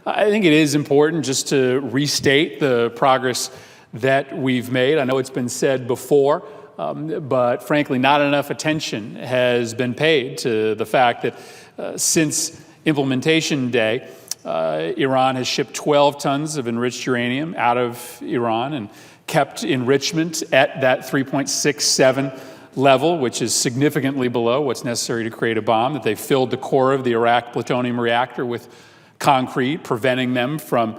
I think it is important just to restate the progress that we've made. I know it's been said before, but frankly, not enough attention has been paid to the fact that since implementation day, Iran has shipped 12 tons of enriched uranium out of Iran and kept enrichment at that 3.67 level, which is significantly below what's necessary to create a bomb, that they filled the core of the Iraq plutonium reactor with concrete, preventing them from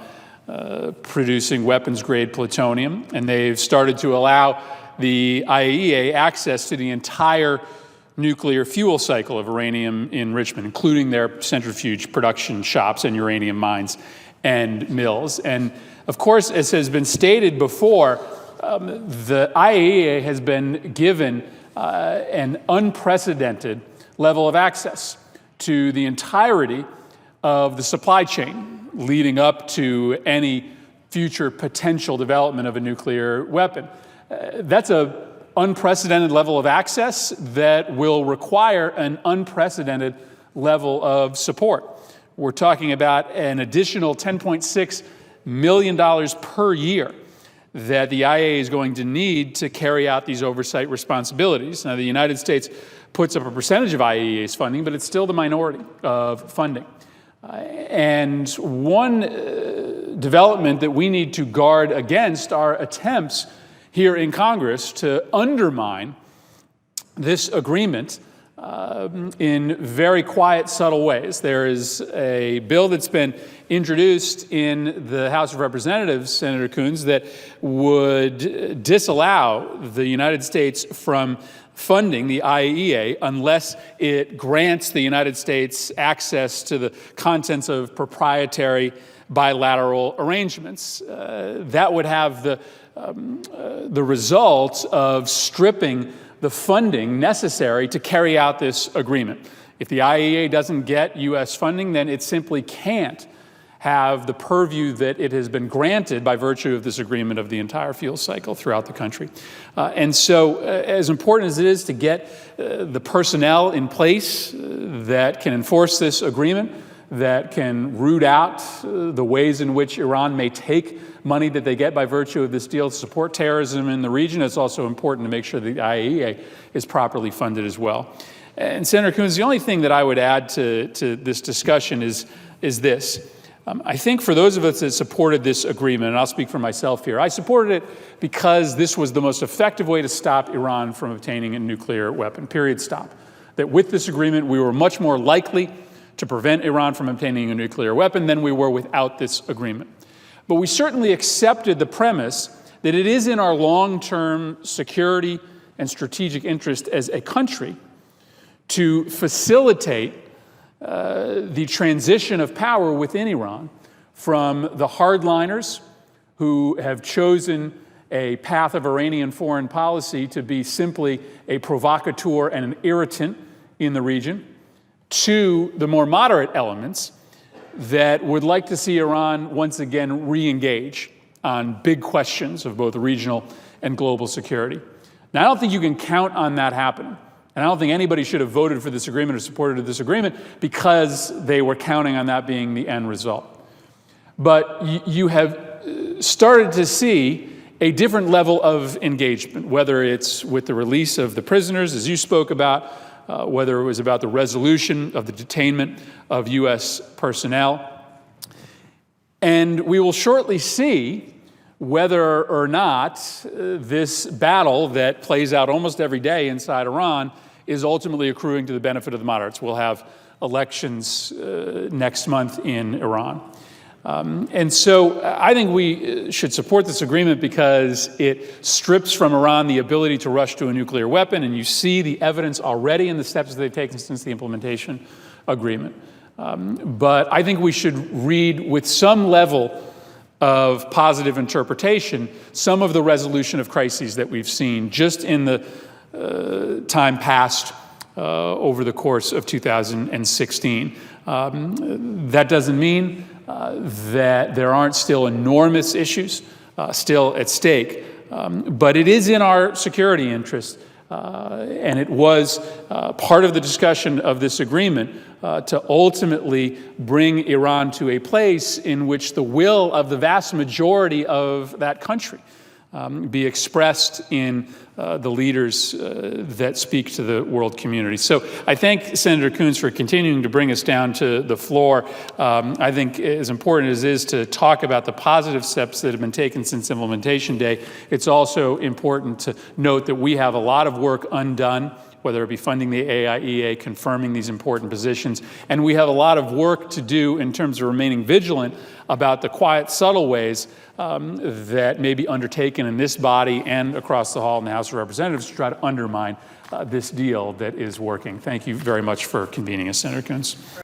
producing weapons-grade plutonium. And they've started to allow the IAEA access to the entire nuclear fuel cycle of uranium enrichment, including their centrifuge production shops and uranium mines and mills. And of course, as has been stated before, the IAEA has been given an unprecedented level of access to the entirety of the supply chain leading up to any future potential development of a nuclear weapon. That's an unprecedented level of access that will require an unprecedented level of support. We're talking about an additional $10.6 million per year that the IAEA is going to need to carry out these oversight responsibilities. Now, the United States puts up a percentage of IAEA's funding, but it's still the minority of funding. And one development that we need to guard against are attempts here in Congress to undermine this agreement in very quiet, subtle ways. There is a bill that's been introduced in the House of Representatives, Senator Coons, that would disallow the United States from funding the IAEA unless it grants the United States access to the contents of proprietary bilateral arrangements. That would have the result of stripping the funding necessary to carry out this agreement. If the IAEA doesn't get U.S. funding, then it simply can't have the purview that it has been granted by virtue of this agreement of the entire fuel cycle throughout the country. And so as important as it is to get the personnel in place that can enforce this agreement, that can root out the ways in which Iran may take money that they get by virtue of this deal to support terrorism in the region, it's also important to make sure the IAEA is properly funded as well. And Senator Coons, the only thing that I would add to this discussion is this. I think for those of us that supported this agreement, and I'll speak for myself here, I supported it because this was the most effective way to stop Iran from obtaining a nuclear weapon, period, stop. That with this agreement, we were much more likely to prevent Iran from obtaining a nuclear weapon than we were without this agreement. But we certainly accepted the premise that it is in our long-term security and strategic interest as a country to facilitate the transition of power within Iran from the hardliners who have chosen a path of Iranian foreign policy to be simply a provocateur and an irritant in the region, to the more moderate elements that would like to see Iran once again re-engage on big questions of both regional and global security. Now, I don't think you can count on that happening. And I don't think anybody should have voted for this agreement or supported this agreement because they were counting on that being the end result. But you have started to see a different level of engagement, whether it's with the release of the prisoners, as you spoke about, whether it was about the resolution of the detainment of U.S. personnel. And we will shortly see whether or not this battle that plays out almost every day inside Iran is ultimately accruing to the benefit of the moderates. We'll have elections next month in Iran. And so I think we should support this agreement because it strips from Iran the ability to rush to a nuclear weapon, and you see the evidence already in the steps that they've taken since the implementation agreement. But I think we should read with some level of positive interpretation some of the resolution of crises that we've seen just in the time past over the course of 2016. That doesn't mean that there aren't still enormous issues still at stake, but it is in our security interest And it was part of the discussion of this agreement to ultimately bring Iran to a place in which the will of the vast majority of that country be expressed in the leaders that speak to the world community. So I thank Senator Coons for continuing to bring us down to the floor. I think as important as it is to talk about the positive steps that have been taken since Implementation Day, it's also important to note that we have a lot of work undone, whether it be funding the AIEA, confirming these important positions. And we have a lot of work to do in terms of remaining vigilant about the quiet, subtle ways that may be undertaken in this body and across the hall in the House of Representatives to try to undermine this deal that is working. Thank you very much for convening us, Senator Coons.